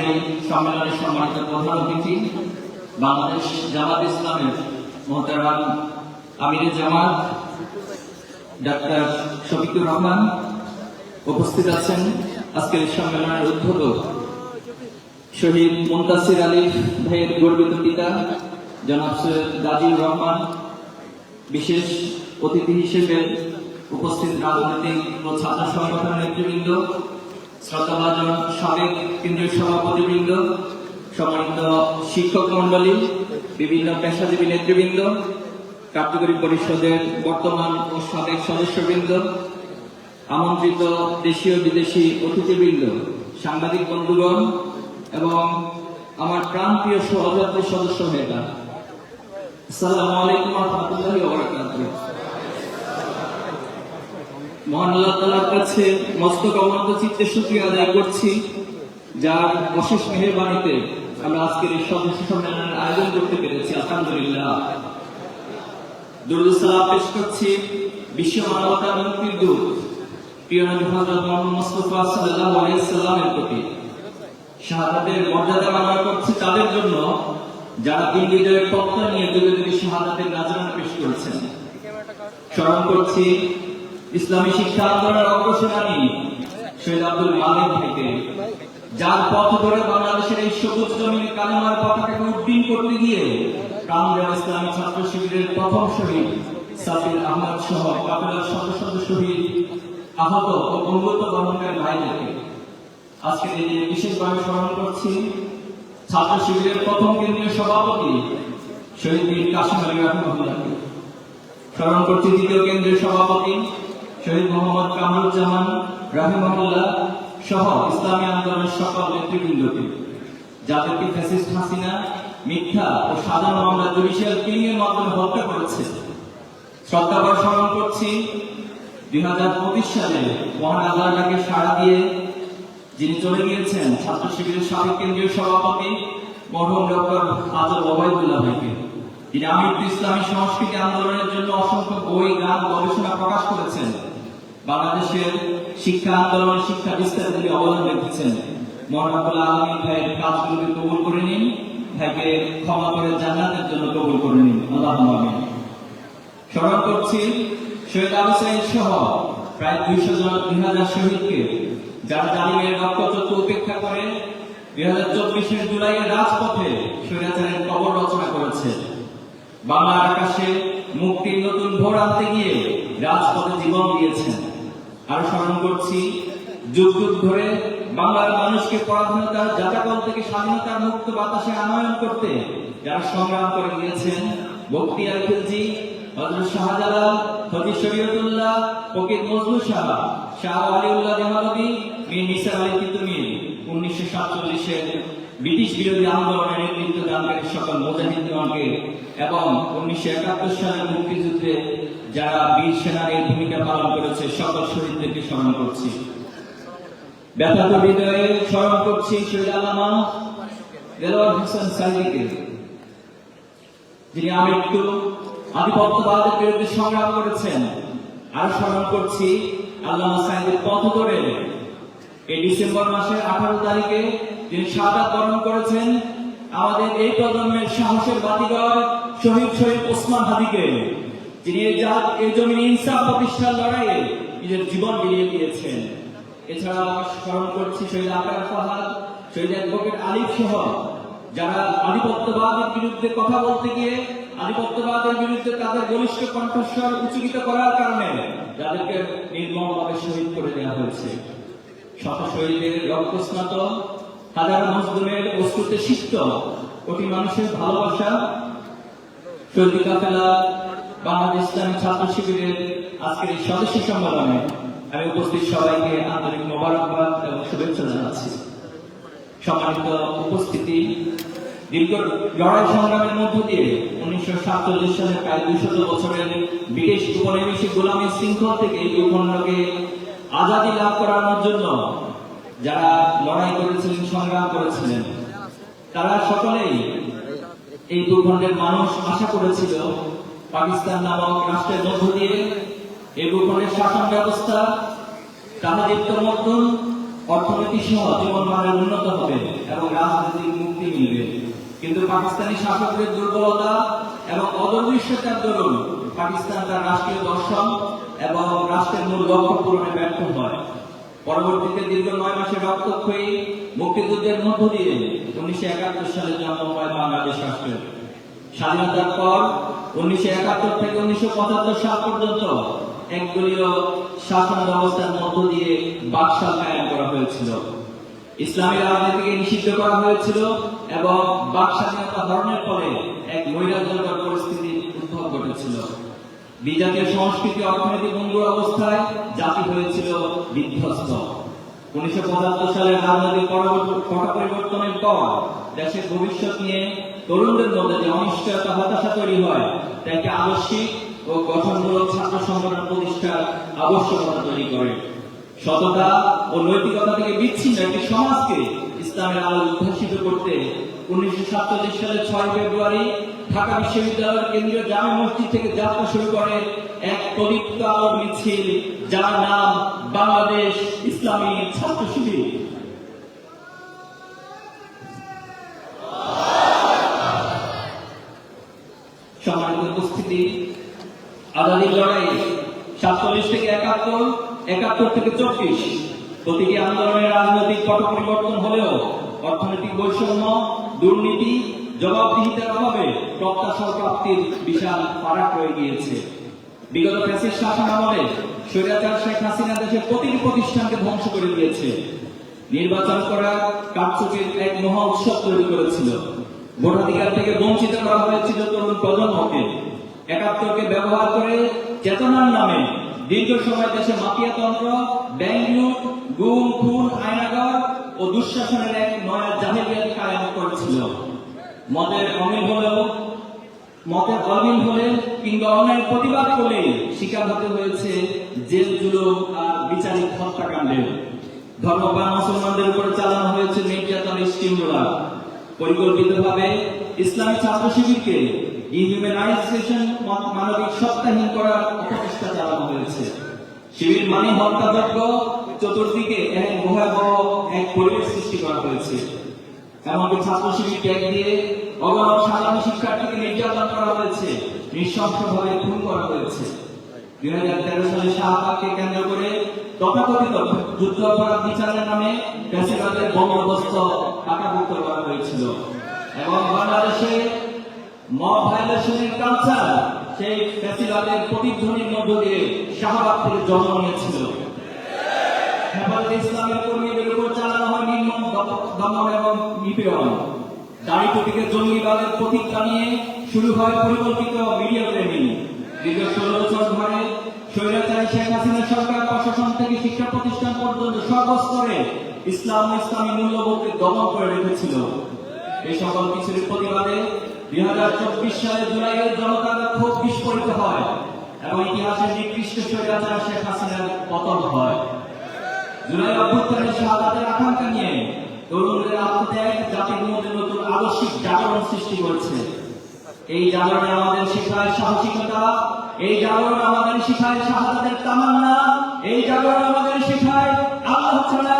এই সম্মেলনের সম্মানিত প্রধান অতিথি বাংলাদেশ জামাত ইসলামের মোহতারাম আমিরে জামাত ডাক্তার শফিকুর রহমান, উপস্থিত আছেন আজকের সম্মেলনের উদ্বোধক শহীদ মুনতাসির আলী ভাইয়ের গর্বিত পিতা জনাব সৈয়দ গাজীর রহমান, বিশেষ অতিথি হিসেবে উপস্থিত রাজনৈতিক ও ছাত্র সংগঠন নেতৃবৃন্দ, শ্রদ্ধাভাজন সাবেক কেন্দ্রীয় সভাপতিবৃন্দ, সম্মানিত শিক্ষক মন্ডলী, বিভিন্ন পেশাজীবী নেতৃবৃন্দ, কার্যকরী পরিষদের বর্তমান ও সাবেক সদস্যবৃন্দ, আমন্ত্রিত দেশীয় বিদেশি অতিথিবৃন্দ, সাংবাদিক বন্ধুগণ এবং আমার প্রাণপ্রিয় সহযাত্রী সদস্য মেয়েরা, আসসালামু আলাইকুম ওয়া রাহমাতুল্লাহি ওয়া বারাকাতুহু। মহান আল্লাহ তাআলার কাছে মস্তক অবনত চিত্তে শুকরিয়া আদায় করছি, যার অশেষ মেহেরবানিতে আমরা আজকের এই সদস্য সম্মেলনের আয়োজন করতে পেরেছি। আলহামদুলিল্লাহ। দুরূদ সালাম পেশ করছি বিশ্ব মানবতার মুক্তির দূত প্রিয় নবী হযরত মুহাম্মদ মুস্তাফা সাল্লাল্লাহু আলাইহি সাল্লামের প্রতি। শাহাদাতের মর্যাদা মানা করছি তাদের জন্য যারা দিন বিজয়ের তত্ত্ব নিয়ে যুগে যুগে শাহাদাতের নাজরানা পেশ করেছেন। স্মরণ করছি ইসলামী শিক্ষা আন্দোলনের অগ্রসেনানী শহীদ আব্দুল মালিক ভাইকে, যার পথ ধরে বাংলাদেশের এই সবুজ জমিনে কালেমার পতাকাকে উড্ডীন করতে গিয়ে কামরান ইসলামী ছাত্র শিবিরের প্রথম শহীদ সাফির আহমদ সহ কাফেলার শত শত শহীদ, আহত ও বঙ্গত্ব বহনকারী ভাইদেরকে আজকের এই দিনে বিশেষভাবে স্মরণ করছি ছাত্র শিবিরের প্রথম কেন্দ্রীয় সভাপতি শহীদ মীর কাসেম আলী রাহিমাহুল্লাহকে। স্মরণ করছি দ্বিতীয় কেন্দ্রীয় সভাপতি শহীদ মোহাম্মদ কামরুজ্জামান রাহিমাহুল্লাহ সহ ইসলামী আন্দোলনের সকল নেতৃবৃন্দকে, যাদেরকে ফ্যাসিস্ট হাসিনা মিথ্যা ও সাধারণ মামলা জুডিশিয়াল কিলিং এর মাধ্যমে হত্যা করেছে। শ্রদ্ধাভরে স্মরণ করছি 2025 সালে মহান আল্লাহর ডাকে সাড়া দিয়ে যিনি চলে গিয়েছেন ছাত্র শিবিরের সাবেক কেন্দ্রীয় সভাপতি মরহুম ডক্টর আজল ওবায়দুল্লাহ ভাইকে, যিনি আমৃত্যু ইসলামী সংস্কৃতি আন্দোলনের জন্য অসংখ্য বই, গান, গবেষণা প্রকাশ করেছেন। বাংলাদেশের শিক্ষা আন্দোলনের শিক্ষা বিস্তারে তিনি অবদান রেখেছেন। মহান রব্বুল আলামিন ভাইয়ের কাজগুলোকে কবুল করে নিন, ভাইকে ক্ষমা করে জান্নাতের জন্য কবুল করে নিন, আল্লাহুম্মা আমিন। স্মরণ করছি শহীদ আবু সাঈদ সহ প্রায় 2000 শহীদকে, যারা জালিমের রক্তচক্ষু উপেক্ষা করে 2024 জুলাইয়ের রাজপথে স্বৈরাচারের কবর রচনা করেছে। বাংলার আকাশে মুক্তির নতুন ভোর আনতে গিয়ে রাজপথে জীবন দিয়েছেন। আরো স্মরণ করছি যুগ যুগ ধরে বাংলার মানুষকে পরাধীনতার যাতাকল থেকে স্বাধীনতার মুক্ত বাতাসে আনয়ন করতে যারা সংগ্রাম করে গিয়েছেন, বখতিয়ার খিলজি, হযরত শাহজালাল, ফকির শরীয়তুল্লাহ, ফকির নজরুল শাহ, শাহ ওয়ালিউল্লাহ দেহলভী, মীর নিসার আলী তিতুমীর, 1947 ব্রিটিশ বিরোধী আন্দোলনের নেতৃত্ব দানকারী সকল মুজাহিদগণকে এবং 1971 সালের মুক্তিযুদ্ধে যারা বীর সেনানীর ভূমিকা পালন করেছে সকল শহীদদেরকে স্মরণ করছি। ব্যথাত হৃদয়ে স্মরণ করছি শহীদ আল্লামা দেলোয়ার হোসেন সাইদিকে, যিনি আমৃত্যু আধিপত্যবাদের বিরুদ্ধে সংগ্রাম করেছেন। আর স্মরণ করছি আল্লামা সাইদের পথ ধরে এই ডিসেম্বর মাসের 18 তারিখে যিনি শাহাদাত বরণ করেছেন আমাদের এই প্রজন্মের সাহসের বাতিঘর শহীদ ওসমান হাদিকে, যিনি এই জমিনে ইনসাফ প্রতিষ্ঠার লড়াইয়ে নিজের জীবন বিলিয়ে দিয়েছেন। এছাড়া স্মরণ করছি শহীদ আকার ফাহাদ, শহীদ অ্যাডভোকেট আলিফ সহ যারা আধিপত্যবাদের বিরুদ্ধে কথা বলতে গিয়ে আধিপত্যবাদের বিরুদ্ধে তাদের বলিষ্ঠ কণ্ঠস্বর উচ্চকিত করার কারণে যাদেরকে নির্মমভাবে শহীদ করে দেওয়া হয়েছে। শত শহীদের রক্তস্নাত, হাজার মজলুমের অশ্রুতে সিক্ত কোটি মানুষের ভালোবাসা শহীদ কাফেলা বাংলাদেশ ইসলামী ছাত্র শিবিরের আজকের এই সদস্য সম্মেলনে আমি উপস্থিত সবাইকে আন্তরিক মোবারকবাদ এবং শুভেচ্ছা জানাচ্ছি। সম্মানিত উপস্থিতি, দীর্ঘ লড়াই সংগ্রামের মধ্য দিয়ে 1947 সালে প্রায় 200 বছরের ব্রিটিশ উপনিবেশিক গোলামীর শৃঙ্খল থেকে এই ভূখণ্ডকে আজাদী লাভ করানোর জন্য যারা লড়াই করেছিলেন, সংগ্রাম করেছিলেন, তারা সকলেই এই ভূখণ্ডের মানুষ আশা করেছিল পাকিস্তান নামক রাষ্ট্রের মধ্য দিয়ে এই ভূখণ্ডের শাসন ব্যবস্থা, তাহাদিত্য মধ্যম অর্থনৈতিক সহ জীবনমানের উন্নত হবে এবং রাজনৈতিক মুক্তি মিলবে। কিন্তু পাকিস্তানি শাসকের দুর্বলতা এবং অদূরদৃশ্যতার দরুন পাকিস্তান তার রাষ্ট্রীয় দর্শন এবং রাষ্ট্রের মূল লক্ষ্য পূরণে ব্যর্থ হয়। পরবর্তীতে দীর্ঘ 9 মাসের রক্তক্ষয়ী মুক্তিযুদ্ধের মধ্য দিয়ে 1971 সালে জন্ম হয় বাংলাদেশ রাষ্ট্রের। স্বাধীনতার পর 1971 থেকে 1975 সাল পর্যন্ত একদলীয় শাসন ব্যবস্থার মধ্য দিয়ে বাকশাল কায়েম করা হয়েছিল। ইসলামী রাজনীতিকে নিষিদ্ধ করা হয়েছিল এবং বাক স্বাধীনতা হরণের ফলে এক নৈরাজ্যকর পরিস্থিতির উদ্ভব ঘটেছিল। বিজাতীয় সংস্কৃতি অর্থনৈতিক ভঙ্গুর অবস্থায় জাতি হয়েছিল বিধ্বস্ত। 1975 সালের রাজনৈতিক পট পরিবর্তনের পর দেশের ভবিষ্যৎ নিয়ে তরুণদের মধ্যে যে অনিশ্চয়তা হতাশা তৈরি হয়, তাকে আদর্শিক ও গঠনমূলক ছাত্র সংগঠন প্রতিষ্ঠার আবশ্যকতা তৈরি করে। সততা ও নৈতিকতা থেকে বিচ্ছিন্ন একটি সমাজকে ইসলামের আলো উদ্ভাসিত করতে 1947 সালের 6 ফেব্রুয়ারি ঢাকা বিশ্ববিদ্যালয়ের কেন্দ্রীয় জামে মসজিদ থেকে যাত্রা শুরু করে এক পবিত্র আলোর মিছিল, যার নাম বাংলাদেশ ইসলামী ছাত্র শিবির। সম্মানিত উপস্থিতি, আজাদীর লড়াই 47 থেকে 71, 71 থেকে 24 প্রতিটি আন্দোলনের রাজনৈতিক পট পরিবর্তন হলেও অর্থনৈতিক বৈষম্য, দুর্নীতি, জবাবদিহিতার অভাবে প্রত্যাশার প্রাপ্তির বিশাল ফারাক রয়ে গিয়েছে। বিগত ফ্যাসিস্ট শাসন আমলে স্বৈরাচার শেখ হাসিনা দেশের প্রতিটি প্রতিষ্ঠানকে ধ্বংস করে দিয়েছে। নির্বাচন করা কারচুপির এক মহা উৎসব তৈরি করেছিল। ভোটাধিকার থেকে বঞ্চিত করা হয়েছিল তরুণ প্রজন্মকে। 71কে ব্যবহার করে চেতনার নামে দীর্ঘ সময় দেশে মাফিয়াতন্ত্র, ব্যাংক লুট, গুম খুন, আয়নাগর ও দুঃশাসনের এক নয়া জাহেলিয়াত কায়েম করেছিল। মতের অমিল হলে কিংবা অন্যায়ের প্রতিবাদ করলে শিকার হতে হয়েছে জেল জুলুম আর বিচারিক হত্যাকাণ্ডের। ধর্মপ্রাণ মুসলমানদের উপরে চালানো হয়েছে নির্যাতনের স্টিমুলার। পরিকল্পিতভাবে ইসলামী ছাত্র শিবিরকে ডিহিউম্যানাইজেশন, মানবিক সত্তাহীন করার অপচেষ্টা চালানো হয়েছে। শিবির মানে হত্যাযজ্ঞ, চতুর্দিকে এক ভয়াবহ এক পরিবেশ সৃষ্টি করা হয়েছে। এমনকি ছাত্র শিবির ট্যাগ দিয়ে অগণন সাধারণ শিক্ষার্থীকে নির্যাতন করা হয়েছে, নৃশংসভাবে খুন করা হয়েছে। 2013 সালে শাহবাগকে কেন্দ্র করে তথাকথিত যুদ্ধাপরাধ বিচারের নামে ফ্যাসিবাদের বন্দোবস্ত পাকাপোক্ত করা হয়েছিল এবং বাংলাদেশে মব ভায়োলেশনের কালচার সেই ফ্যাসিবাদের প্রতিধ্বনির মধ্য দিয়ে শাহবাগ থেকে জন্ম নিয়েছিল। হেফাজতে ইসলামের কর্মীদের উপর চালানো হয় নির্মম দমন এবং নিপীড়ন। দাড়ি টুপিকে জঙ্গিবাদের প্রতীক বানিয়ে শুরু হয় পরিকল্পিত মিডিয়া ট্রেনিং। দীর্ঘ 16 বছর ধরে স্বৈরাচারী শেখ হাসিনা সরকার প্রশাসন থেকে শিক্ষা প্রতিষ্ঠান পর্যন্ত সর্বস্তরে ইসলাম ও ইসলামী মূল্যবোধকে দমন করে রেখেছিল। এই সকল কিছুর প্রতিবাদে 2024 সালে জুলাইয়ে জনতার ক্ষোভ বিস্ফোরিত হয় এবং ইতিহাসের নিকৃষ্ট স্বৈরাচার শেখ হাসিনার পতন হয়। জুলাই অভ্যুত্থানের শাহাদাতের আকাঙ্ক্ষা নিয়ে তরুণদের আত্মত্যাগ জাতির মধ্যে নতুন আদর্শিক জাগরণ সৃষ্টি করেছে। এই জাগরণে আমাদের শেখায় সাহসিকতা, এই জাগরণ আমাদের শেখায় শাহাদাতের তামান্না, এই জাগরণ আমাদের শেখায় আল্লাহ ছাড়া